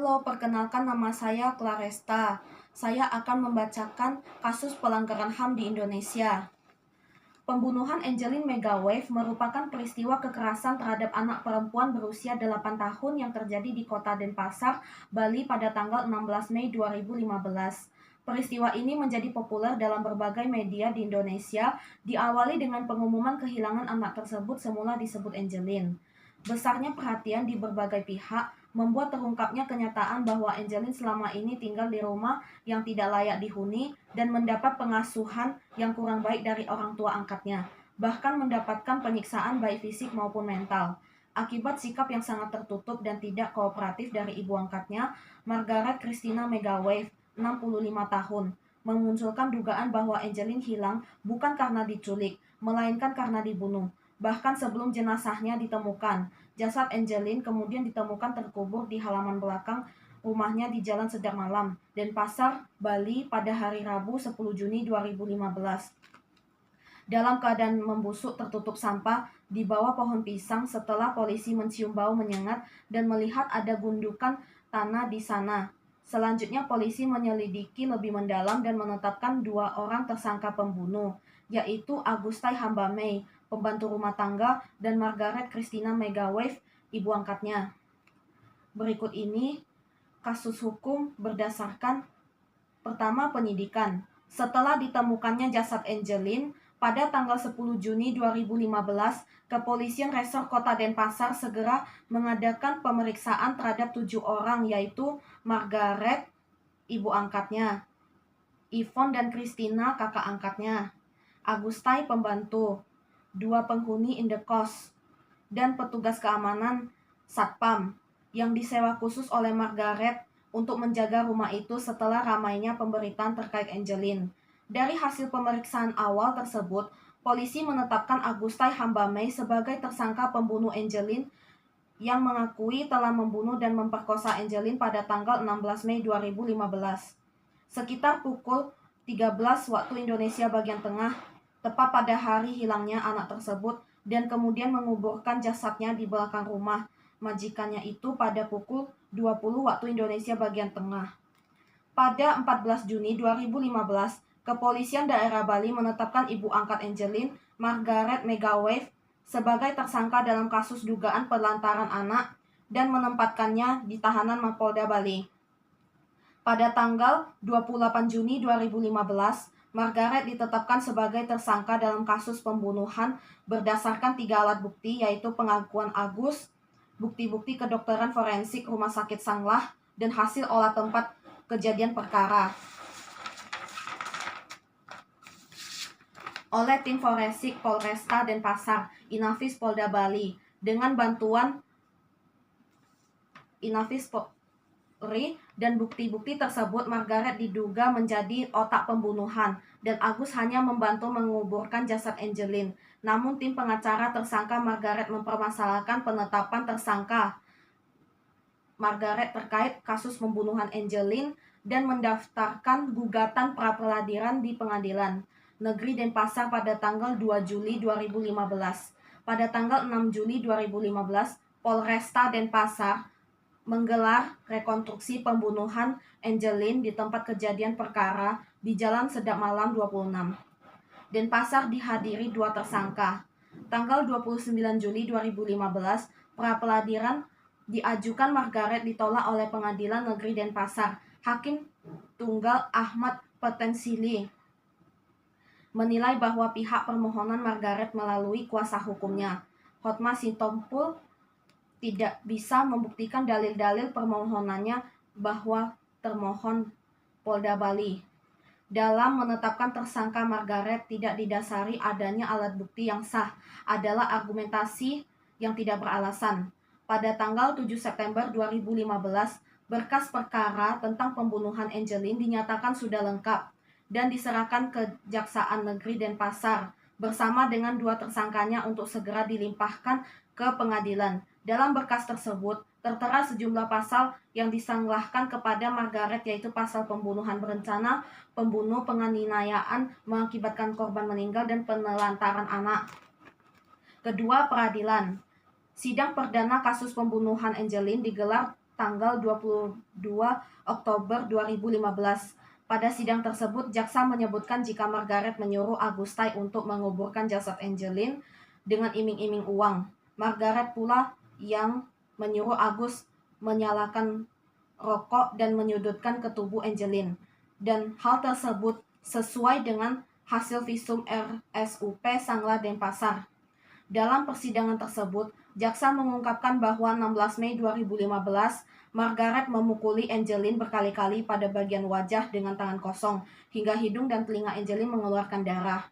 Halo, perkenalkan nama saya Claresta. Saya akan membacakan kasus pelanggaran HAM di Indonesia. Pembunuhan Angelin Megawave merupakan peristiwa kekerasan terhadap anak perempuan berusia 8 tahun yang terjadi di kota Denpasar, Bali pada tanggal 16 Mei 2015. Peristiwa ini menjadi populer dalam berbagai media di Indonesia, diawali dengan pengumuman kehilangan anak tersebut semula disebut Angelin. Besarnya perhatian di berbagai pihak membuat terungkapnya kenyataan bahwa Angelin selama ini tinggal di rumah yang tidak layak dihuni dan mendapat pengasuhan yang kurang baik dari orang tua angkatnya, bahkan mendapatkan penyiksaan baik fisik maupun mental. Akibat sikap yang sangat tertutup dan tidak kooperatif dari ibu angkatnya, Margaret Christina Megawave, 65 tahun, memunculkan dugaan bahwa Angelin hilang bukan karena diculik, melainkan karena dibunuh. Bahkan sebelum jenazahnya ditemukan, jasad Angelin kemudian ditemukan terkubur di halaman belakang rumahnya di Jalan Sedap Malam, Denpasar, Bali pada hari Rabu 10 Juni 2015. Dalam keadaan membusuk tertutup sampah di bawah pohon pisang setelah polisi mencium bau menyengat dan melihat ada gundukan tanah di sana. Selanjutnya polisi menyelidiki lebih mendalam dan menetapkan 2 orang tersangka pembunuh, yaitu Agustai Hambamey, pembantu rumah tangga, dan Margaret Christina Megawave, ibu angkatnya. Berikut ini kasus hukum berdasarkan pertama, penyidikan. Setelah ditemukannya jasad Angelin, pada tanggal 10 Juni 2015, Kepolisian Resor Kota Denpasar segera mengadakan pemeriksaan terhadap 7 orang, yaitu Margaret, ibu angkatnya, Yvonne dan Christina, kakak angkatnya, Agustai, pembantu, 2 penghuni indekos, dan petugas keamanan Satpam yang disewa khusus oleh Margaret untuk menjaga rumah itu setelah ramainya pemberitaan terkait Angelin. Dari hasil pemeriksaan awal tersebut, polisi menetapkan Agustai Hambamey sebagai tersangka pembunuh Angelin yang mengakui telah membunuh dan memperkosa Angelin pada tanggal 16 Mei 2015. Sekitar pukul 13 waktu Indonesia bagian tengah, tepat pada hari hilangnya anak tersebut, dan kemudian menguburkan jasadnya di belakang rumah majikannya itu pada pukul 20 waktu Indonesia bagian tengah. Pada 14 Juni 2015, Kepolisian Daerah Bali menetapkan ibu angkat Angelin, Margaret Megawave, sebagai tersangka dalam kasus dugaan penelantaran anak dan menempatkannya di tahanan Mapolda Bali. Pada tanggal 28 Juni 2015, Margaret ditetapkan sebagai tersangka dalam kasus pembunuhan berdasarkan 3 alat bukti, yaitu pengakuan Agus, bukti-bukti kedokteran forensik Rumah Sakit Sanglah, dan hasil olah tempat kejadian perkara oleh tim forensik Polresta Denpasar, Inafis Polda Bali. Dengan bantuan Inafis Polri dan bukti-bukti tersebut, Margaret diduga menjadi otak pembunuhan dan Agus hanya membantu menguburkan jasad Angelin. Namun tim pengacara tersangka Margaret mempermasalahkan penetapan tersangka Margaret terkait kasus pembunuhan Angelin dan mendaftarkan gugatan pra-peradilan di Pengadilan Negeri Denpasar pada tanggal 2 Juli 2015. Pada tanggal 6 Juli 2015, Polresta Denpasar menggelar rekonstruksi pembunuhan Angelin di tempat kejadian perkara di Jalan Sedap Malam 26. Denpasar dihadiri 2 tersangka. Tanggal 29 Juli 2015, pra-peradilan diajukan Margaret ditolak oleh Pengadilan Negeri Denpasar. Hakim Tunggal Ahmad Petensili menilai bahwa pihak permohonan Margaret melalui kuasa hukumnya, Hotma Sitompul, tidak bisa membuktikan dalil-dalil permohonannya bahwa termohon Polda Bali dalam menetapkan tersangka Margaret tidak didasari adanya alat bukti yang sah, adalah argumentasi yang tidak beralasan. Pada tanggal 7 September 2015, berkas perkara tentang pembunuhan Angelin dinyatakan sudah lengkap dan diserahkan ke Kejaksaan Negeri Denpasar bersama dengan 2 tersangkanya untuk segera dilimpahkan ke pengadilan. Dalam berkas tersebut tertera sejumlah pasal yang disanggahkan kepada Margaret, yaitu pasal pembunuhan berencana, pembunuh, penganiayaan mengakibatkan korban meninggal, dan penelantaran anak. Kedua, peradilan. Sidang perdana kasus pembunuhan Angelin digelar tanggal 22 Oktober 2015. Pada sidang tersebut, jaksa menyebutkan jika Margaret menyuruh Augustai untuk menguburkan jasad Angeline dengan iming-iming uang. Margaret pula yang menyuruh Agus menyalakan rokok dan menyudutkan ke tubuh Angeline. Dan hal tersebut sesuai dengan hasil visum RSUP Sangla Denpasar. Dalam persidangan tersebut, jaksa mengungkapkan bahwa 16 Mei 2015, Margaret memukuli Angeline berkali-kali pada bagian wajah dengan tangan kosong, hingga hidung dan telinga Angeline mengeluarkan darah.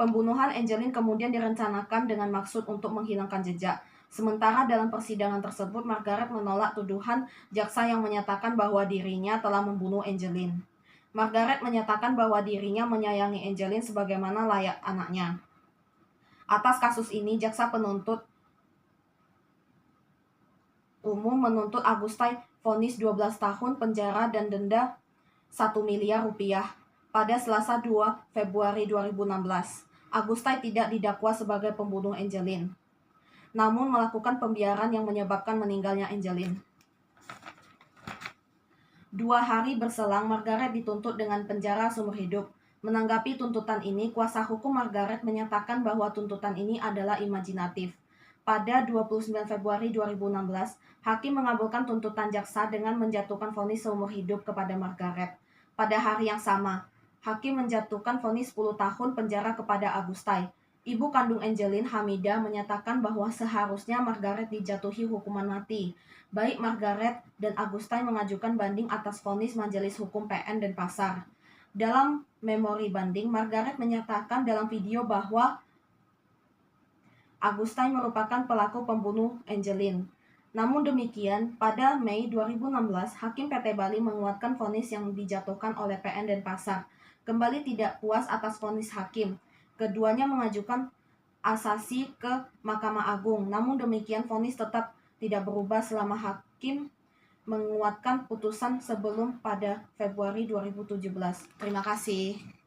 Pembunuhan Angeline kemudian direncanakan dengan maksud untuk menghilangkan jejak. Sementara dalam persidangan tersebut, Margaret menolak tuduhan jaksa yang menyatakan bahwa dirinya telah membunuh Angeline. Margaret menyatakan bahwa dirinya menyayangi Angeline sebagaimana layak anaknya. Atas kasus ini, jaksa penuntut umum menuntut Augustai vonis 12 tahun penjara dan denda 1 miliar rupiah. Pada Selasa 2 Februari 2016, Augustai tidak didakwa sebagai pembunuh Angeline, namun melakukan pembiaran yang menyebabkan meninggalnya Angeline. 2 hari berselang, Margaret dituntut dengan penjara seumur hidup. Menanggapi tuntutan ini, kuasa hukum Margaret menyatakan bahwa tuntutan ini adalah imajinatif. Pada 29 Februari 2016, hakim mengabulkan tuntutan jaksa dengan menjatuhkan vonis seumur hidup kepada Margaret. Pada hari yang sama, hakim menjatuhkan vonis 10 tahun penjara kepada Augustai. Ibu kandung Angeline, Hamidah, menyatakan bahwa seharusnya Margaret dijatuhi hukuman mati. Baik Margaret dan Augustai mengajukan banding atas vonis Majelis Hukum PN Denpasar. Dalam memori banding, Margaret menyatakan dalam video bahwa Augustai merupakan pelaku pembunuh Angeline. Namun demikian, pada Mei 2016, Hakim PT Bali menguatkan vonis yang dijatuhkan oleh PN Denpasar. Kembali tidak puas atas vonis hakim, keduanya mengajukan asasi ke Mahkamah Agung. Namun demikian, vonis tetap tidak berubah selama hakim menguatkan putusan sebelum pada Februari 2017. Terima kasih.